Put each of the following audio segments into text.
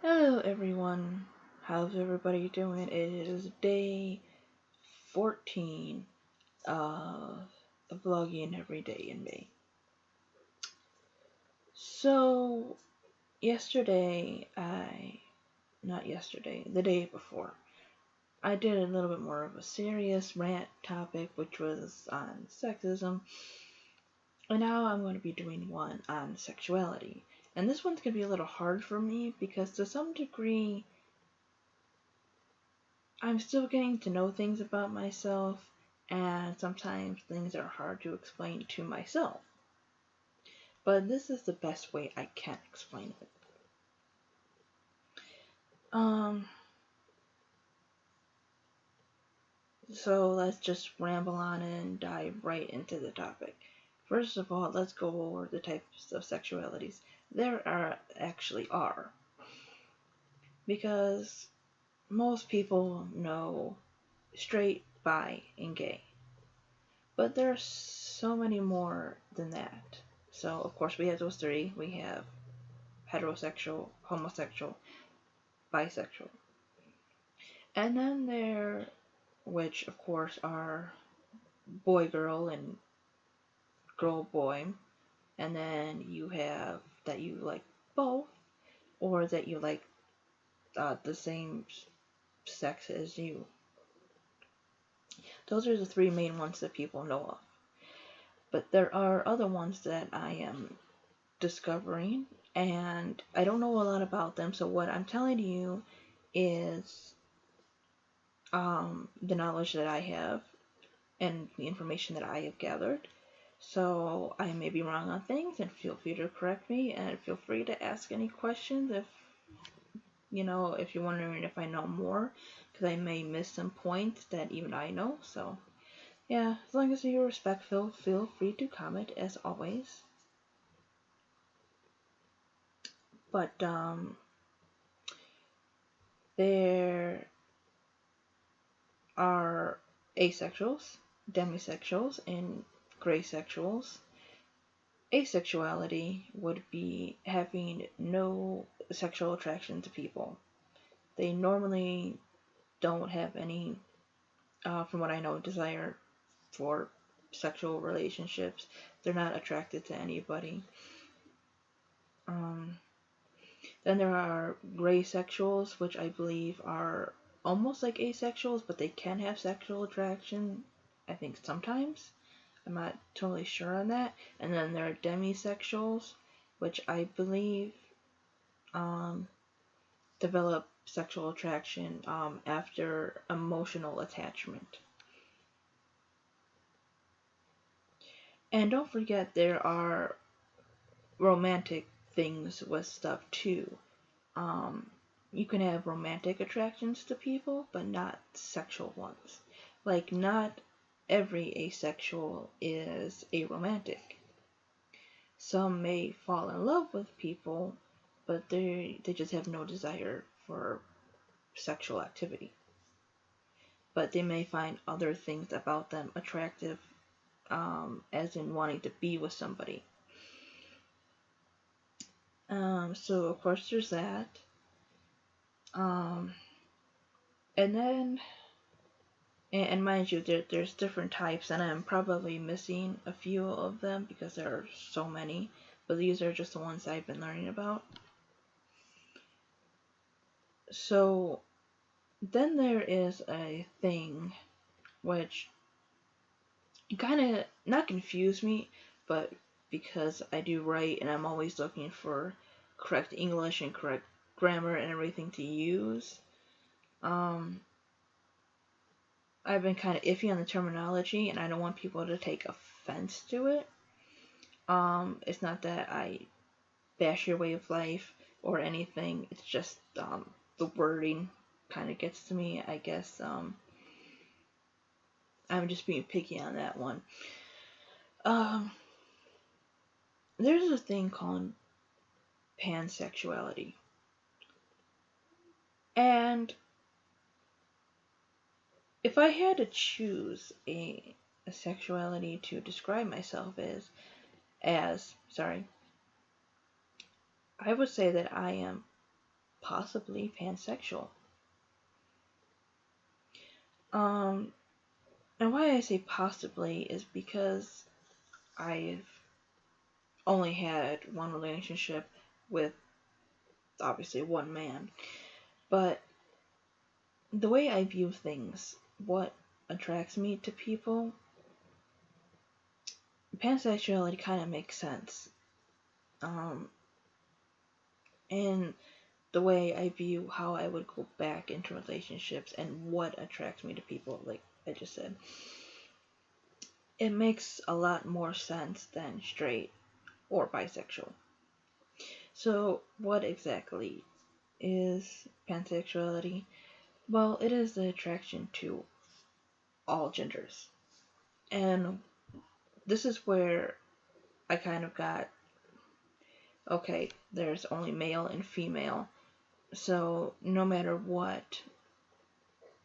Hello everyone, how's everybody doing? It is day 14 of vlogging every day in May. So, the day before, I did a little bit more of a serious rant topic, which was on sexism, and now I'm going to be doing one on sexuality. And this one's going to be a little hard for me because to some degree, I'm still getting to know things about myself, and sometimes things are hard to explain to myself. But this is the best way I can explain it. So let's just ramble on and dive right into the topic. First of all, let's go over the types of sexualities. There actually are. Because most people know straight, bi, and gay. But there's so many more than that. So, of course, we have those three. We have heterosexual, homosexual, bisexual. And then there, which of course are boy girl and girl boy. And then you have that you like both, or that you like the same sex as you. Those are the three main ones that people know of. But there are other ones that I am discovering, and I don't know a lot about them, so what I'm telling you is the knowledge that I have and the information that I have gathered. So I may be wrong on things, and feel free to correct me, and feel free to ask any questions if you're wondering if I know more, because I may miss some points that even I know. So yeah, as long as you're respectful, feel free to comment as always. But there are asexuals, demisexuals, and gray sexuals. Asexuality would be having no sexual attraction to people. They normally don't have any, from what I know, desire for sexual relationships. They're not attracted to anybody. Then there are gray sexuals, which I believe are almost like asexuals, but they can have sexual attraction, I think sometimes. I'm not totally sure on that. And then there are demisexuals, which I believe develop sexual attraction after emotional attachment. And don't forget, there are romantic things with stuff too. You can have romantic attractions to people, but not sexual ones. Like, not every asexual is a romantic. Some may fall in love with people, but they just have no desire for sexual activity. But they may find other things about them attractive, as in wanting to be with somebody. So of course there's that. And then, and mind you, there's different types, and I'm probably missing a few of them because there are so many, but these are just the ones I've been learning about. So then there is a thing which kind of not confused me, but because I do write and I'm always looking for correct English and correct grammar and everything to use, I've been kind of iffy on the terminology, and I don't want people to take offense to it. It's not that I bash your way of life or anything. It's just the wording kind of gets to me, I guess. I'm just being picky on that one. There's a thing called pansexuality. And if I had to choose a sexuality to describe myself as, I would say that I am possibly pansexual. And why I say possibly is because I've only had one relationship with obviously one man. But the way I view things, what attracts me to people, pansexuality kind of makes sense. And the way I view how I would go back into relationships and what attracts me to people, like I just said, it makes a lot more sense than straight or bisexual. So, what exactly is pansexuality? Well, it is the attraction to all genders. And this is where I kind of got, okay, there's only male and female. So no matter what,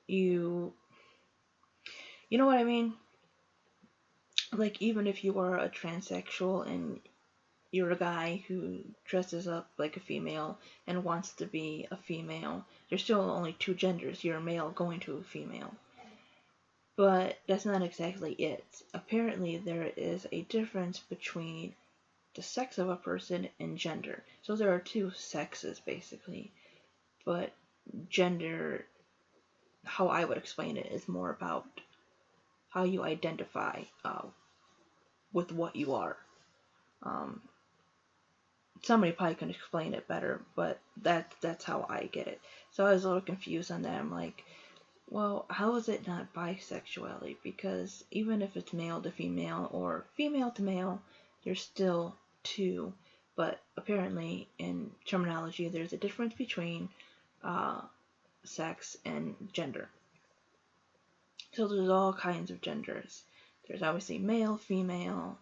you know what I mean? Like, even if you are a transsexual and you're a guy who dresses up like a female and wants to be a female, there's still only two genders. You're a male going to a female. But that's not exactly it. Apparently, there is a difference between the sex of a person and gender. So there are two sexes, basically. But gender, how I would explain it, is more about how you identify with what you are. Somebody probably can explain it better, but that's how I get it. So I was a little confused on that. I'm like, well, how is it not bisexuality? Because even if it's male to female or female to male, there's still two. But apparently, in terminology, there's a difference between sex and gender. So there's all kinds of genders. There's obviously male, female,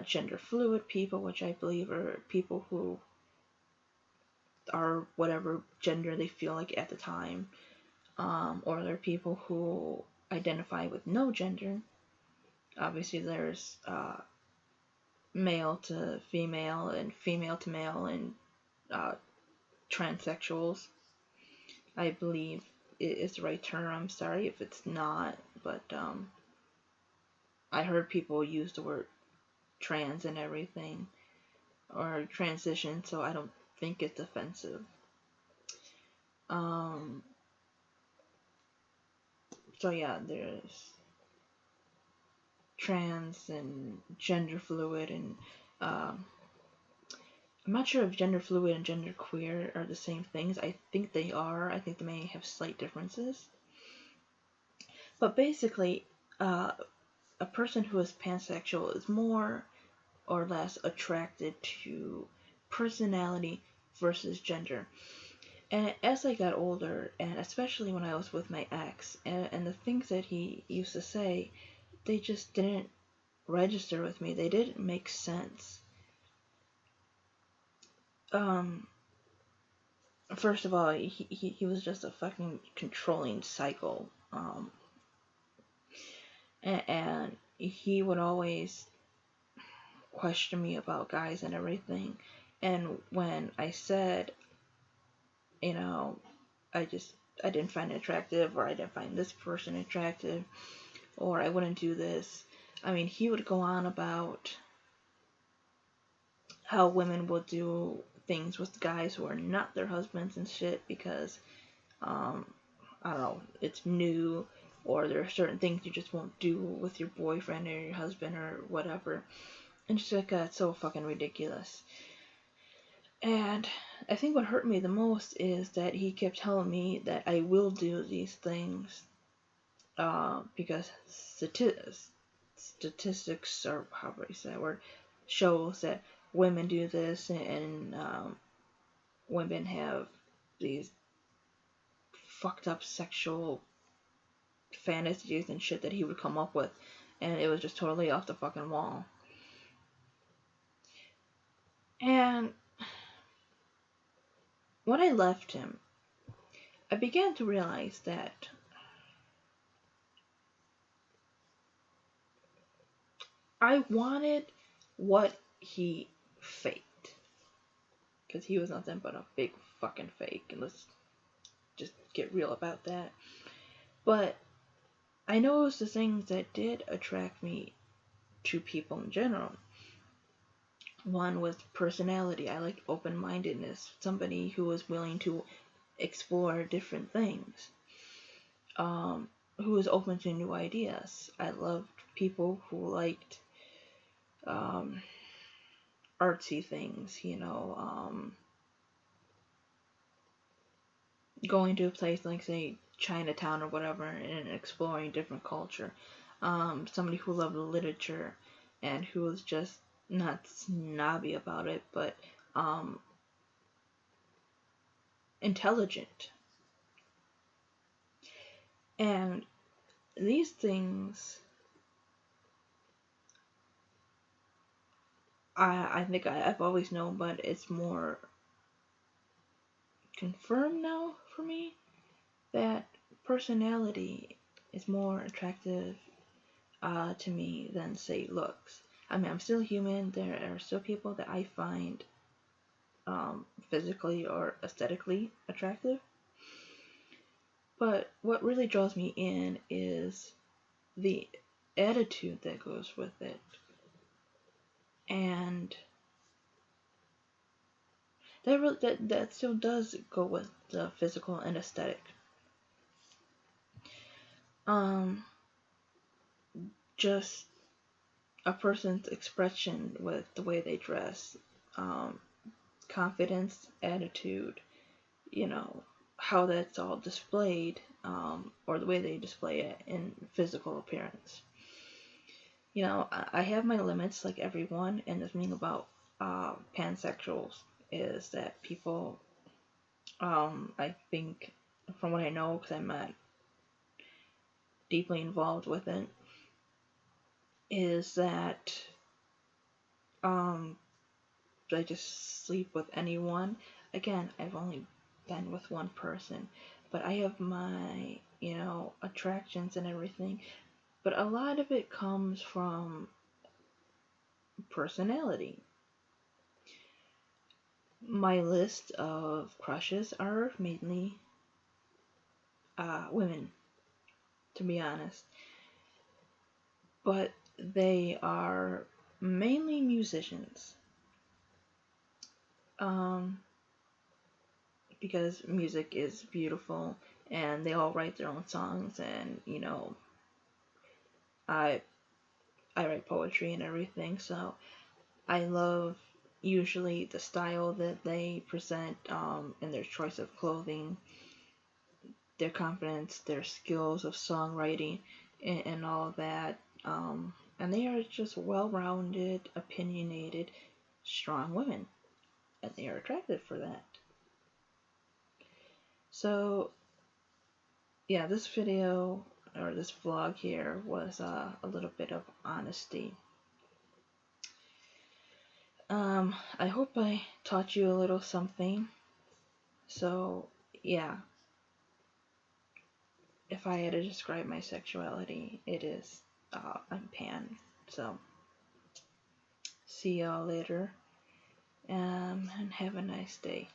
gender fluid people, which I believe are people who are whatever gender they feel like at the time. Or there are people who identify with no gender. Obviously, there's male to female and female to male and transsexuals, I believe is the right term. I'm sorry if it's not, but I heard people use the word trans and everything, or transition, so I don't think it's offensive. So yeah, there's trans and gender fluid, and I'm not sure if gender fluid and gender queer are the same things. I think they are. I think they may have slight differences. But basically, a person who is pansexual is more or less attracted to personality versus gender. And as I got older, and especially when I was with my ex, and the things that he used to say, they just didn't register with me. They didn't make sense. First of all, he was just a fucking controlling psycho. And he would always question me about guys and everything. And when I said, you know, I didn't find it attractive, or I didn't find this person attractive, or I wouldn't do this, I mean, he would go on about how women will do things with guys who are not their husbands and shit because, I don't know, it's new, or there are certain things you just won't do with your boyfriend or your husband or whatever. And just like, it's so fucking ridiculous. And I think what hurt me the most is that he kept telling me that I will do these things because statistics, or however you say that word, shows that women do this, and women have these fucked up sexual fantasies and shit that he would come up with, and it was just totally off the fucking wall. And when I left him, I began to realize that I wanted what he faked. because he was nothing but a big fucking fake, and let's just get real about that. But I noticed the things that did attract me to people in general. One was personality. I liked open-mindedness, somebody who was willing to explore different things, who was open to new ideas. I loved people who liked artsy things, going to a place like, say, Chinatown or whatever, and exploring different culture. Somebody who loved literature and who was just not snobby about it, but intelligent. And these things, I think I've always known, but it's more confirmed now for me that personality is more attractive to me than, say, looks. I mean, I'm still human. There are still people that I find physically or aesthetically attractive. But what really draws me in is the attitude that goes with it. And that still does go with the physical and aesthetic. Just a person's expression with the way they dress, confidence, attitude, how that's all displayed, or the way they display it in physical appearance. I have my limits like everyone, and the thing about pansexuals is that people, I think, from what I know, because I'm not deeply involved with it, is that I just sleep with anyone. Again, I've only been with one person, but I have my, attractions and everything. But a lot of it comes from personality. My list of crushes are mainly women, to be honest. But they are mainly musicians. Because music is beautiful and they all write their own songs, and I write poetry and everything, so I love usually the style that they present in their choice of clothing, their confidence, their skills of songwriting, and all of that. And they are just well-rounded, opinionated, strong women, and they are attractive for that. So, yeah, this video or this vlog here was a little bit of honesty. I hope I taught you a little something. So, yeah, if I had to describe my sexuality, it is I'm pan. So, see y'all later, and have a nice day.